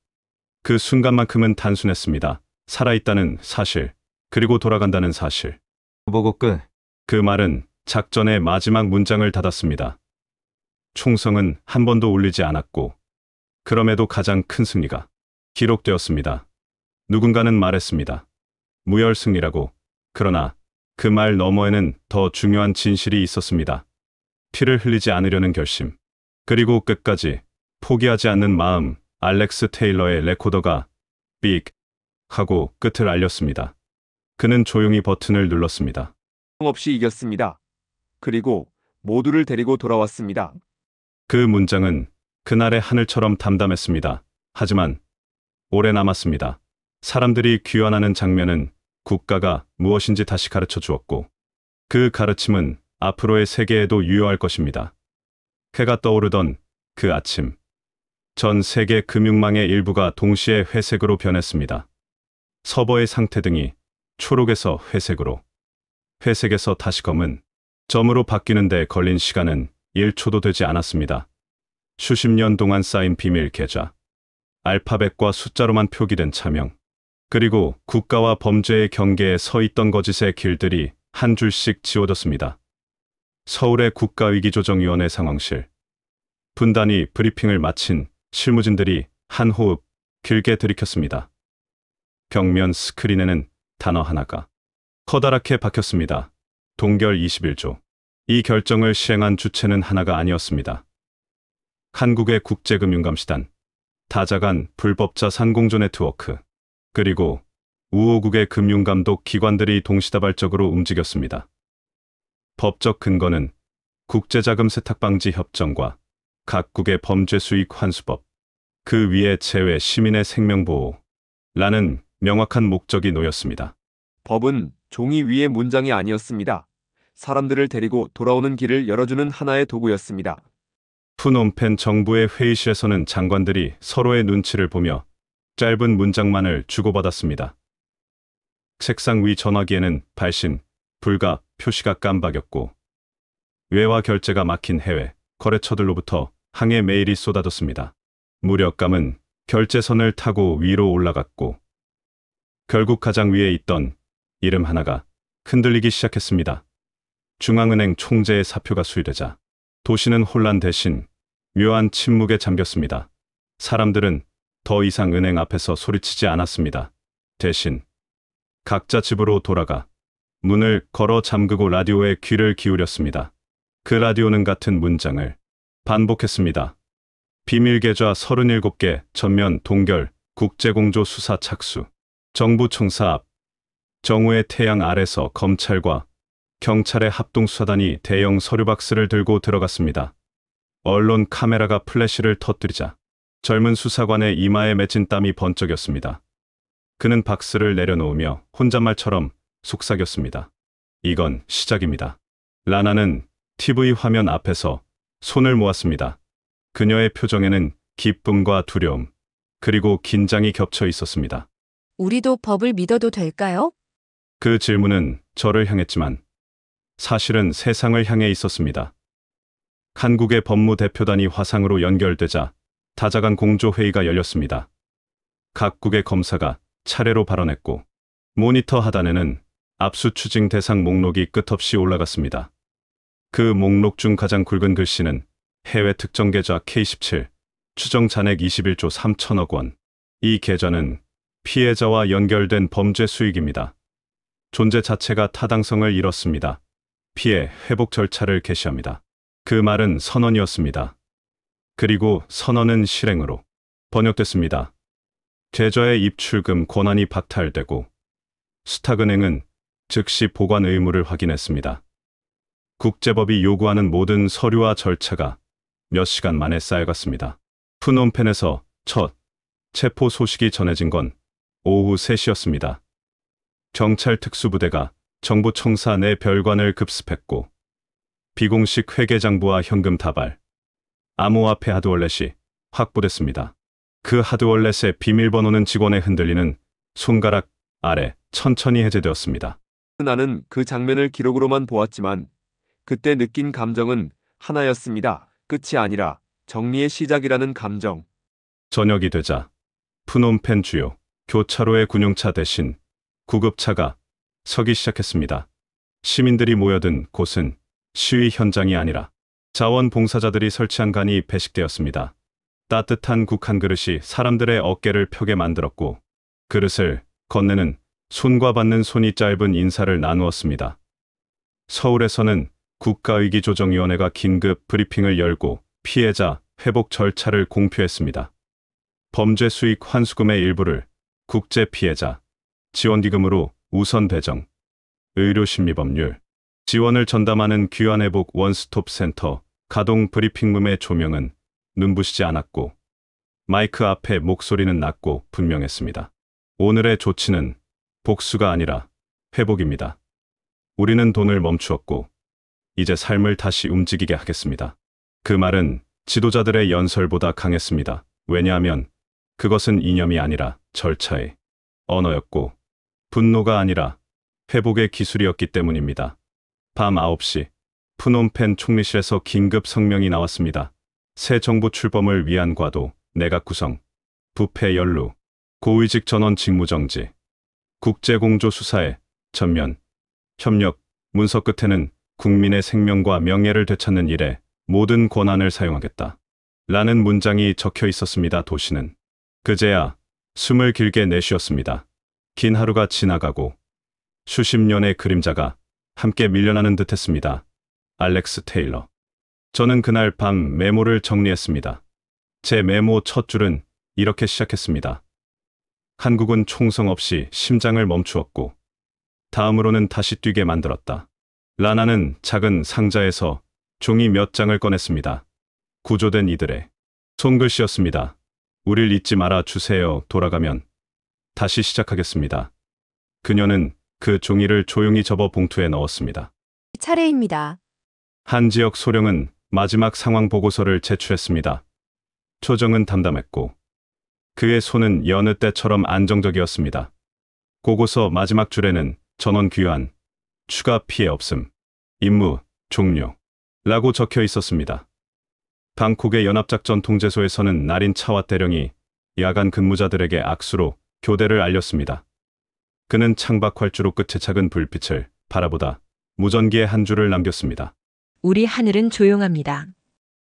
S1: 그 순간만큼은 단순했습니다. 살아있다는 사실, 그리고 돌아간다는 사실.
S4: 보고 끝.
S1: 그 말은 작전의 마지막 문장을 닫았습니다. 총성은 한 번도 울리지 않았고 그럼에도 가장 큰 승리가 기록되었습니다. 누군가는 말했습니다. 무혈 승리라고. 그러나 그 말 너머에는 더 중요한 진실이 있었습니다. 피를 흘리지 않으려는 결심, 그리고 끝까지 포기하지 않는 마음. 알렉스 테일러의 레코더가 삑 하고 끝을 알렸습니다. 그는 조용히 버튼을 눌렀습니다.
S3: 없이 이겼습니다. 그리고 모두를 데리고 돌아왔습니다.
S1: 그 문장은 그날의 하늘처럼 담담했습니다. 하지만 오래 남았습니다. 사람들이 귀환하는 장면은 국가가 무엇인지 다시 가르쳐 주었고 그 가르침은 앞으로의 세계에도 유효할 것입니다. 해가 떠오르던 그 아침, 전 세계 금융망의 일부가 동시에 회색으로 변했습니다. 서버의 상태등이 초록에서 회색으로, 회색에서 다시 검은 점으로 바뀌는 데 걸린 시간은 1초도 되지 않았습니다. 수십 년 동안 쌓인 비밀 계좌, 알파벳과 숫자로만 표기된 차명, 그리고 국가와 범죄의 경계에 서 있던 거짓의 길들이 한 줄씩 지워졌습니다. 서울의 국가위기조정위원회 상황실. 분단위 브리핑을 마친 실무진들이 한 호흡 길게 들이켰습니다. 벽면 스크린에는 단어 하나가 커다랗게 박혔습니다. 동결 21조. 이 결정을 시행한 주체는 하나가 아니었습니다. 한국의 국제금융감시단, 다자간 불법자 산공조 네트워크, 그리고 우호국의 금융감독 기관들이 동시다발적으로 움직였습니다. 법적 근거는 국제자금 세탁방지 협정과 각국의 범죄 수익 환수법, 그 위에 제외 시민의 생명보호라는 명확한 목적이 놓였습니다.
S3: 법은 종이 위의 문장이 아니었습니다. 사람들을 데리고 돌아오는 길을 열어주는 하나의 도구였습니다.
S1: 푸놈펜 정부의 회의실에서는 장관들이 서로의 눈치를 보며 짧은 문장만을 주고받았습니다. 책상 위 전화기에는 발신, 불가 표시가 깜박였고 외화 결제가 막힌 해외 거래처들로부터 항해 메일이 쏟아졌습니다. 무력감은 결제선을 타고 위로 올라갔고 결국 가장 위에 있던 이름 하나가 흔들리기 시작했습니다. 중앙은행 총재의 사표가 수일되자 도시는 혼란 대신 묘한 침묵에 잠겼습니다. 사람들은 더 이상 은행 앞에서 소리치지 않았습니다. 대신 각자 집으로 돌아가 문을 걸어 잠그고 라디오에 귀를 기울였습니다. 그 라디오는 같은 문장을 반복했습니다. 비밀 계좌 37개, 전면 동결, 국제공조 수사 착수. 정부 청사 앞. 정오의 태양 아래서 검찰과 경찰의 합동수사단이 대형 서류 박스를 들고 들어갔습니다. 언론 카메라가 플래시를 터뜨리자 젊은 수사관의 이마에 맺힌 땀이 번쩍였습니다. 그는 박스를 내려놓으며 혼잣말처럼 속삭였습니다. 이건 시작입니다. 라나는 TV 화면 앞에서 손을 모았습니다. 그녀의 표정에는 기쁨과 두려움, 그리고 긴장이 겹쳐 있었습니다.
S2: 우리도 법을 믿어도 될까요?
S1: 그 질문은 저를 향했지만 사실은 세상을 향해 있었습니다. 한국의 법무대표단이 화상으로 연결되자 다자간 공조회의가 열렸습니다. 각국의 검사가 차례로 발언했고 모니터 하단에는 압수추징 대상 목록이 끝없이 올라갔습니다. 그 목록 중 가장 굵은 글씨는 해외 특정 계좌 K17, 추정 잔액 21조 3천억 원. 이 계좌는 피해자와 연결된 범죄 수익입니다. 존재 자체가 타당성을 잃었습니다. 피해 회복 절차를 개시합니다. 그 말은 선언이었습니다. 그리고 선언은 실행으로 번역됐습니다. 계좌의 입출금 권한이 박탈되고 수탁은행은 즉시 보관 의무를 확인했습니다. 국제법이 요구하는 모든 서류와 절차가 몇 시간 만에 쌓여갔습니다. 프놈펜에서 첫 체포 소식이 전해진 건 오후 3시였습니다. 경찰 특수부대가 정부 청사 내 별관을 급습했고 비공식 회계장부와 현금 다발, 암호화폐 하드월렛이 확보됐습니다. 그 하드월렛의 비밀번호는 직원의 흔들리는 손가락 아래 천천히 해제되었습니다.
S3: 나는 그 장면을 기록으로만 보았지만 그때 느낀 감정은 하나였습니다. 끝이 아니라 정리의 시작이라는 감정.
S1: 저녁이 되자 프놈펜 주요 교차로의 군용차 대신 구급차가 서기 시작했습니다. 시민들이 모여든 곳은 시위 현장이 아니라 자원봉사자들이 설치한 간이 배식되었습니다. 따뜻한 국 한 그릇이 사람들의 어깨를 펴게 만들었고 그릇을 건네는 손과 받는 손이 짧은 인사를 나누었습니다. 서울에서는 국가위기조정위원회가 긴급 브리핑을 열고 피해자 회복 절차를 공표했습니다. 범죄 수익 환수금의 일부를 국제피해자 지원기금으로 우선 배정, 의료심리법률 지원을 전담하는 귀환회복 원스톱 센터 가동 브리핑룸의 조명은 눈부시지 않았고 마이크 앞에 목소리는 낮고 분명했습니다. 오늘의 조치는 복수가 아니라 회복입니다. 우리는 돈을 멈추었고 이제 삶을 다시 움직이게 하겠습니다. 그 말은 지도자들의 연설보다 강했습니다. 왜냐하면 그것은 이념이 아니라 절차의 언어였고 분노가 아니라 회복의 기술이었기 때문입니다. 밤 9시 프놈펜 총리실에서 긴급 성명이 나왔습니다. 새 정부 출범을 위한 과도, 내각 구성, 부패 연루, 고위직 전원 직무정지, 국제공조 수사에 전면 협력, 문서 끝에는 국민의 생명과 명예를 되찾는 일에 모든 권한을 사용하겠다. 라는 문장이 적혀 있었습니다. 도시는 그제야 숨을 길게 내쉬었습니다. 긴 하루가 지나가고 수십 년의 그림자가 함께 밀려나는 듯했습니다. 알렉스 테일러. 저는 그날 밤 메모를 정리했습니다. 제 메모 첫 줄은 이렇게 시작했습니다. 한국은 총성 없이 심장을 멈추었고 다음으로는 다시 뛰게 만들었다. 라나는 작은 상자에서 종이 몇 장을 꺼냈습니다. 구조된 이들의 손글씨였습니다. 우릴 잊지 말아 주세요. 돌아가면 다시 시작하겠습니다. 그녀는 그 종이를 조용히 접어 봉투에 넣었습니다.
S2: 차례입니다.
S1: 한 지역 소령은 마지막 상황 보고서를 제출했습니다. 초정은 담담했고 그의 손은 여느 때처럼 안정적이었습니다. 보고서 마지막 줄에는 전원 귀환, 추가 피해 없음, 임무 종료 라고 적혀 있었습니다. 방콕의 연합작전 통제소에서는 날인 차와 대령이 야간 근무자들에게 악수로 교대를 알렸습니다. 그는 창밖 활주로 끝에 작은 불빛을 바라보다 무전기에 한 줄을 남겼습니다.
S5: 우리 하늘은 조용합니다.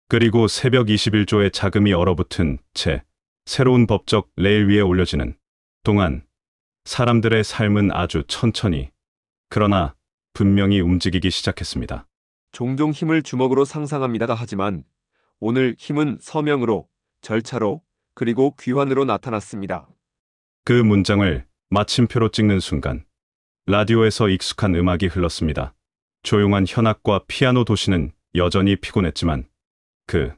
S1: 그리고 새벽 21조의 자금이 얼어붙은 채 새로운 법적 레일 위에 올려지는 동안 사람들의 삶은 아주 천천히 그러나 분명히 움직이기 시작했습니다.
S3: 종종 힘을 주먹으로 상상합니다. 하지만 오늘 힘은 서명으로, 절차로, 그리고 귀환으로 나타났습니다.
S1: 그 문장을 마침표로 찍는 순간 라디오에서 익숙한 음악이 흘렀습니다. 조용한 현악과 피아노 도시는 여전히 피곤했지만 그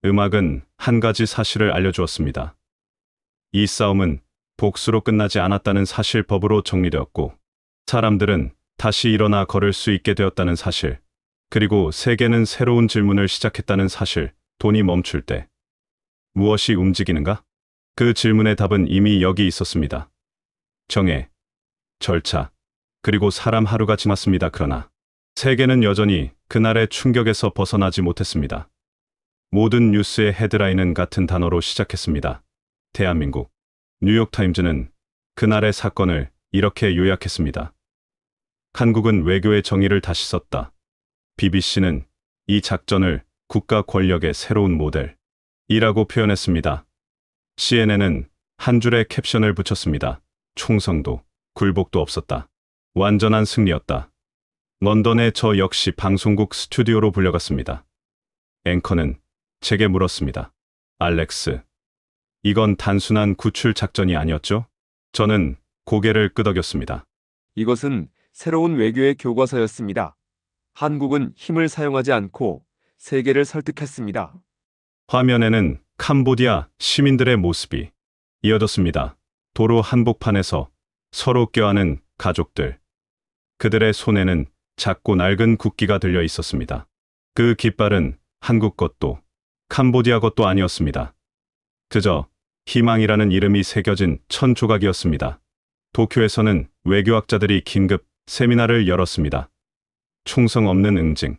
S1: 음악은 한 가지 사실을 알려주었습니다. 이 싸움은 복수로 끝나지 않았다는 사실, 법으로 정리되었고 사람들은 다시 일어나 걸을 수 있게 되었다는 사실, 그리고 세계는 새로운 질문을 시작했다는 사실. 돈이 멈출 때 무엇이 움직이는가? 그 질문의 답은 이미 여기 있었습니다. 정의, 절차, 그리고 사람. 하루가 지났습니다. 그러나 세계는 여전히 그날의 충격에서 벗어나지 못했습니다. 모든 뉴스의 헤드라인은 같은 단어로 시작했습니다. 대한민국. 뉴욕타임즈는 그날의 사건을 이렇게 요약했습니다. 한국은 외교의 정의를 다시 썼다. BBC는 이 작전을 국가 권력의 새로운 모델이라고 표현했습니다. CNN은 한 줄의 캡션을 붙였습니다. 총성도 굴복도 없었다. 완전한 승리였다. 런던의 저 역시 방송국 스튜디오로 불려갔습니다. 앵커는 제게 물었습니다. 알렉스, 이건 단순한 구출 작전이 아니었죠? 저는 고개를 끄덕였습니다.
S3: 이것은 새로운 외교의 교과서였습니다. 한국은 힘을 사용하지 않고 세계를 설득했습니다.
S1: 화면에는 캄보디아 시민들의 모습이 이어졌습니다. 도로 한복판에서 서로 껴안은 가족들. 그들의 손에는 작고 낡은 국기가 들려 있었습니다. 그 깃발은 한국 것도 캄보디아 것도 아니었습니다. 그저 희망이라는 이름이 새겨진 천 조각이었습니다. 도쿄에서는 외교학자들이 긴급 세미나를 열었습니다. 총성 없는 응징.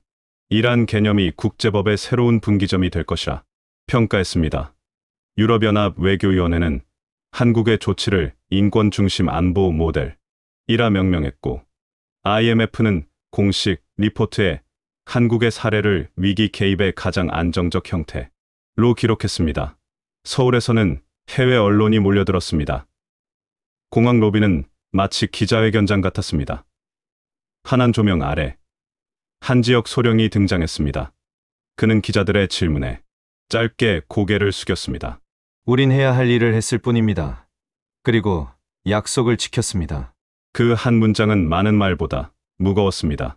S1: 이란 개념이 국제법의 새로운 분기점이 될 것이라 평가했습니다. 유럽연합 외교위원회는 한국의 조치를 인권 중심 안보 모델이라 명명했고 IMF는 공식 리포트에 한국의 사례를 위기 개입의 가장 안정적 형태로 기록했습니다. 서울에서는 해외 언론이 몰려들었습니다. 공항 로비는 마치 기자회견장 같았습니다. 환한 조명 아래 한지혁 소령이 등장했습니다. 그는 기자들의 질문에 짧게 고개를 숙였습니다.
S4: 우린 해야 할 일을 했을 뿐입니다. 그리고 약속을 지켰습니다.
S1: 그 한 문장은 많은 말보다 무거웠습니다.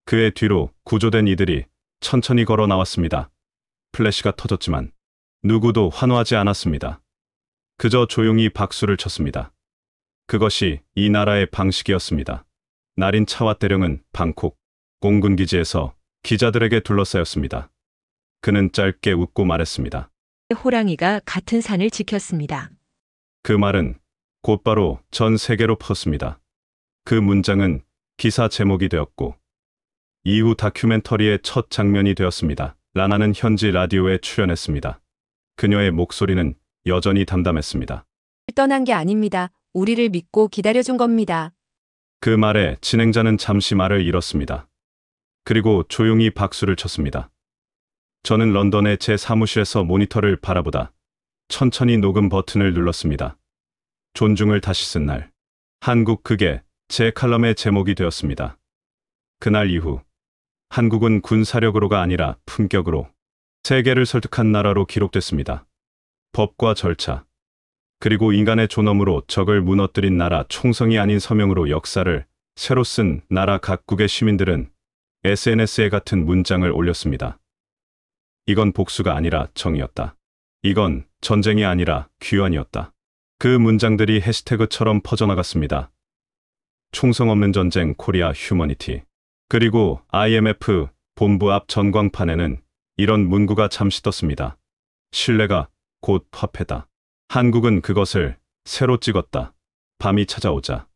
S1: 그의 뒤로 구조된 이들이 천천히 걸어 나왔습니다. 플래시가 터졌지만 누구도 환호하지 않았습니다. 그저 조용히 박수를 쳤습니다. 그것이 이 나라의 방식이었습니다. 날인 차와 대령은 방콕 공군기지에서 기자들에게 둘러싸였습니다. 그는 짧게 웃고 말했습니다.
S5: 호랑이가 같은 산을 지켰습니다.
S1: 그 말은 곧바로 전 세계로 퍼졌습니다. 그 문장은 기사 제목이 되었고 이후 다큐멘터리의 첫 장면이 되었습니다. 라나는 현지 라디오에 출연했습니다. 그녀의 목소리는 여전히 담담했습니다.
S2: 떠난 게 아닙니다. 우리를 믿고 기다려준 겁니다.
S1: 그 말에 진행자는 잠시 말을 잃었습니다. 그리고 조용히 박수를 쳤습니다. 저는 런던의 제 사무실에서 모니터를 바라보다 천천히 녹음 버튼을 눌렀습니다. 존중을 다시 쓴 날. 한국, 그게 제 칼럼의 제목이 되었습니다. 그날 이후 한국은 군사력으로가 아니라 품격으로 세계를 설득한 나라로 기록됐습니다. 법과 절차, 그리고 인간의 존엄으로 적을 무너뜨린 나라, 총성이 아닌 서명으로 역사를 새로 쓴 나라. 각국의 시민들은 SNS에 같은 문장을 올렸습니다. 이건 복수가 아니라 정의였다. 이건 전쟁이 아니라 귀환이었다. 그 문장들이 해시태그처럼 퍼져나갔습니다. 총성 없는 전쟁 코리아 휴머니티. 그리고 IMF 본부 앞 전광판에는 이런 문구가 잠시 떴습니다. 신뢰가 곧 화폐다. 한국은 그것을 새로 찍었다. 밤이 찾아오자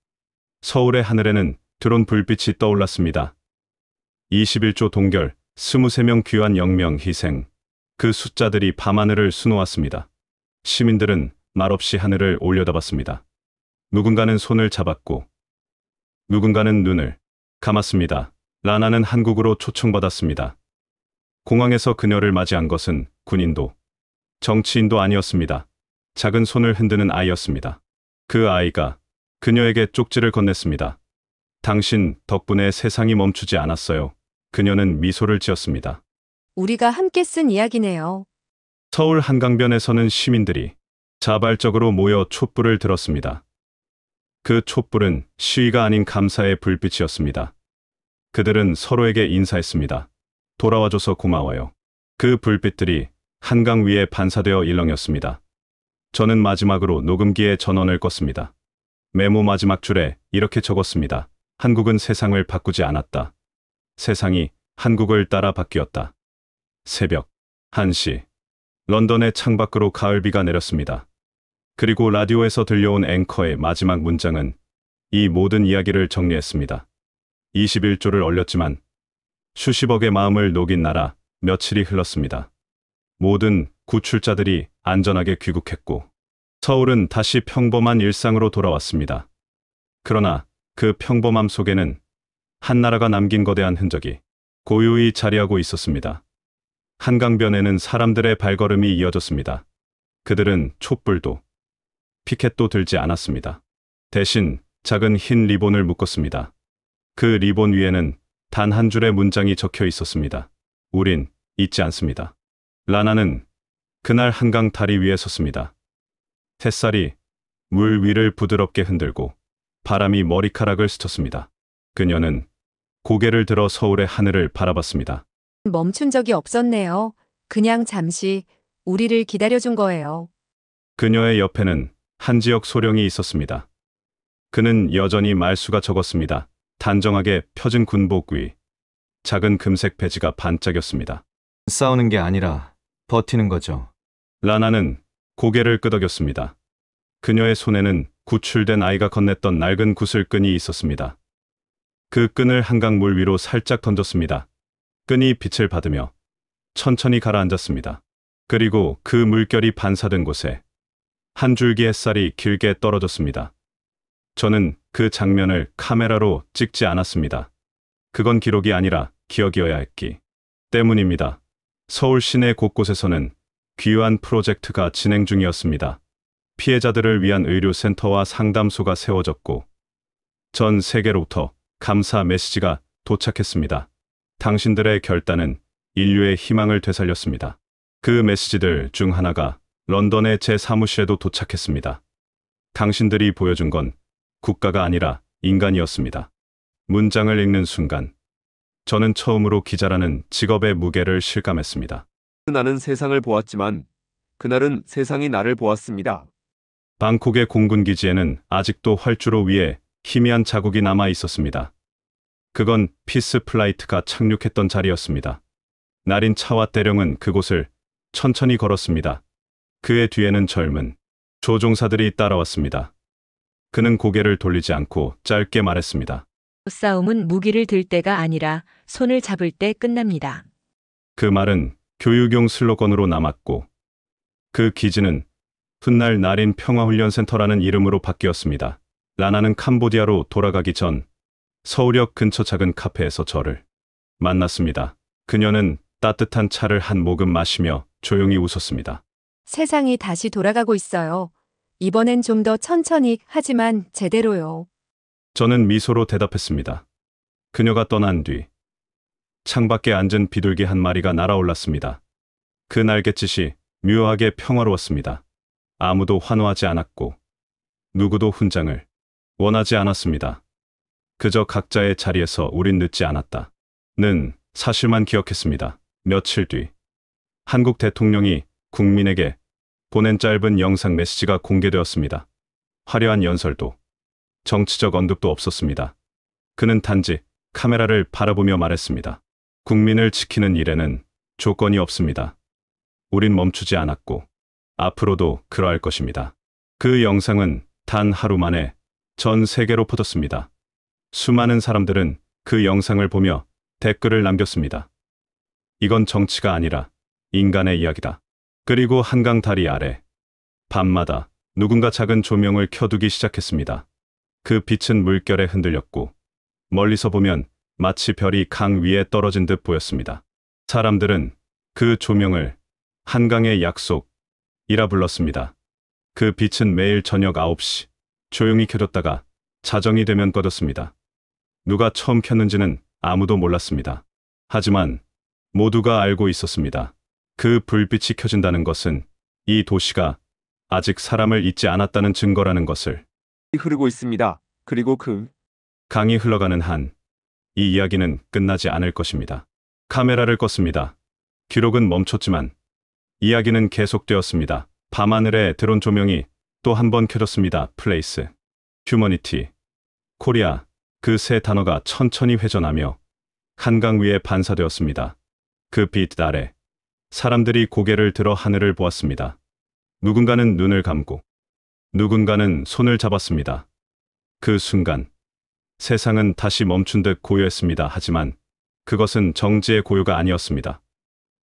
S1: 서울의 하늘에는 드론 불빛이 떠올랐습니다. 21조 동결, 23명 귀환, 0명 희생. 그 숫자들이 밤하늘을 수놓았습니다. 시민들은 말없이 하늘을 올려다봤습니다. 누군가는 손을 잡았고 누군가는 눈을 감았습니다. 라나는 한국으로 초청받았습니다. 공항에서 그녀를 맞이한 것은 군인도 정치인도 아니었습니다. 작은 손을 흔드는 아이였습니다. 그 아이가 그녀에게 쪽지를 건넸습니다. 당신 덕분에 세상이 멈추지 않았어요. 그녀는 미소를 지었습니다.
S2: 우리가 함께 쓴 이야기네요.
S1: 서울 한강변에서는 시민들이 자발적으로 모여 촛불을 들었습니다. 그 촛불은 시위가 아닌 감사의 불빛이었습니다. 그들은 서로에게 인사했습니다. 돌아와줘서 고마워요. 그 불빛들이 한강 위에 반사되어 일렁였습니다. 저는 마지막으로 녹음기에 전원을 껐습니다. 메모 마지막 줄에 이렇게 적었습니다. 한국은 세상을 바꾸지 않았다. 세상이 한국을 따라 바뀌었다. 새벽 1시. 런던의 창밖으로 가을비가 내렸습니다. 그리고 라디오에서 들려온 앵커의 마지막 문장은 이 모든 이야기를 정리했습니다. 21조를 올렸지만 수십억의 마음을 녹인 나라 며칠이 흘렀습니다. 모든 구출자들이 안전하게 귀국했고 서울은 다시 평범한 일상으로 돌아왔습니다. 그러나 그 평범함 속에는 한 나라가 남긴 거대한 흔적이 고요히 자리하고 있었습니다. 한강변에는 사람들의 발걸음이 이어졌습니다. 그들은 촛불도 피켓도 들지 않았습니다. 대신 작은 흰 리본을 묶었습니다. 그 리본 위에는 단 한 줄의 문장이 적혀 있었습니다. 우린 잊지 않습니다. 라나는 그날 한강 다리 위에 섰습니다. 햇살이 물 위를 부드럽게 흔들고 바람이 머리카락을 스쳤습니다. 그녀는 고개를 들어 서울의 하늘을 바라봤습니다.
S2: 멈춘 적이 없었네요. 그냥 잠시 우리를 기다려준 거예요.
S1: 그녀의 옆에는 한지혁 소령이 있었습니다. 그는 여전히 말수가 적었습니다. 단정하게 펴진 군복 위 작은 금색 배지가 반짝였습니다.
S4: 싸우는 게 아니라 버티는 거죠.
S1: 라나는 고개를 끄덕였습니다. 그녀의 손에는 구출된 아이가 건넸던 낡은 구슬끈이 있었습니다. 그 끈을 한강물 위로 살짝 던졌습니다. 끈이 빛을 받으며 천천히 가라앉았습니다. 그리고 그 물결이 반사된 곳에 한 줄기 햇살이 길게 떨어졌습니다. 저는 그 장면을 카메라로 찍지 않았습니다. 그건 기록이 아니라 기억이어야 했기 때문입니다. 서울 시내 곳곳에서는 귀환 프로젝트가 진행 중이었습니다. 피해자들을 위한 의료센터와 상담소가 세워졌고 전 세계로부터 감사 메시지가 도착했습니다. 당신들의 결단은 인류의 희망을 되살렸습니다. 그 메시지들 중 하나가 런던의 제 사무실에도 도착했습니다. 당신들이 보여준 건 국가가 아니라 인간이었습니다. 문장을 읽는 순간 저는 처음으로 기자라는 직업의 무게를 실감했습니다.
S3: 나는 세상을 보았지만 그날은 세상이 나를 보았습니다.
S1: 방콕의 공군기지에는 아직도 활주로 위에 희미한 자국이 남아 있었습니다. 그건 피스 플라이트가 착륙했던 자리였습니다. 날인 차와 대령은 그곳을 천천히 걸었습니다. 그의 뒤에는 젊은 조종사들이 따라왔습니다. 그는 고개를 돌리지 않고 짧게 말했습니다.
S5: 싸움은 무기를 들 때가 아니라 손을 잡을 때 끝납니다.
S1: 그 말은 교육용 슬로건으로 남았고 그 기지는 훗날 날인 평화훈련센터라는 이름으로 바뀌었습니다. 라나는 캄보디아로 돌아가기 전 서울역 근처 작은 카페에서 저를 만났습니다. 그녀는 따뜻한 차를 한 모금 마시며 조용히 웃었습니다.
S2: 세상이 다시 돌아가고 있어요. 이번엔 좀 더 천천히 하지만 제대로요.
S1: 저는 미소로 대답했습니다. 그녀가 떠난 뒤 창밖에 앉은 비둘기 한 마리가 날아올랐습니다. 그 날갯짓이 묘하게 평화로웠습니다. 아무도 환호하지 않았고 누구도 훈장을 원하지 않았습니다. 그저 각자의 자리에서 우린 늦지 않았다. 는 사실만 기억했습니다. 며칠 뒤 한국 대통령이 국민에게 보낸 짧은 영상 메시지가 공개되었습니다. 화려한 연설도 정치적 언급도 없었습니다. 그는 단지 카메라를 바라보며 말했습니다. 국민을 지키는 일에는 조건이 없습니다. 우린 멈추지 않았고 앞으로도 그러할 것입니다. 그 영상은 단 하루 만에 전 세계로 퍼졌습니다. 수많은 사람들은 그 영상을 보며 댓글을 남겼습니다. 이건 정치가 아니라 인간의 이야기다. 그리고 한강 다리 아래 밤마다 누군가 작은 조명을 켜두기 시작했습니다. 그 빛은 물결에 흔들렸고 멀리서 보면 마치 별이 강 위에 떨어진 듯 보였습니다. 사람들은 그 조명을 한강의 약속이라 불렀습니다. 그 빛은 매일 저녁 9시 조용히 켜졌다가 자정이 되면 꺼졌습니다. 누가 처음 켰는지는 아무도 몰랐습니다. 하지만 모두가 알고 있었습니다. 그 불빛이 켜진다는 것은 이 도시가 아직 사람을 잊지 않았다는 증거라는 것을.
S3: 흐르고 있습니다. 그리고 그
S1: 강이 흘러가는 한 이 이야기는 끝나지 않을 것입니다. 카메라를 껐습니다. 기록은 멈췄지만 이야기는 계속되었습니다. 밤하늘에 드론 조명이 또 한 번 켜졌습니다. 플레이스, 휴머니티, 코리아, 그 세 단어가 천천히 회전하며 한강 위에 반사되었습니다. 그 빛 아래 사람들이 고개를 들어 하늘을 보았습니다. 누군가는 눈을 감고 누군가는 손을 잡았습니다. 그 순간 세상은 다시 멈춘 듯 고요했습니다. 하지만 그것은 정지의 고요가 아니었습니다.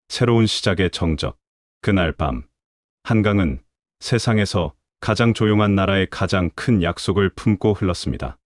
S1: 새로운 시작의 정적. 그날 밤 한강은 세상에서 가장 조용한 나라의 가장 큰 약속을 품고 흘렀습니다.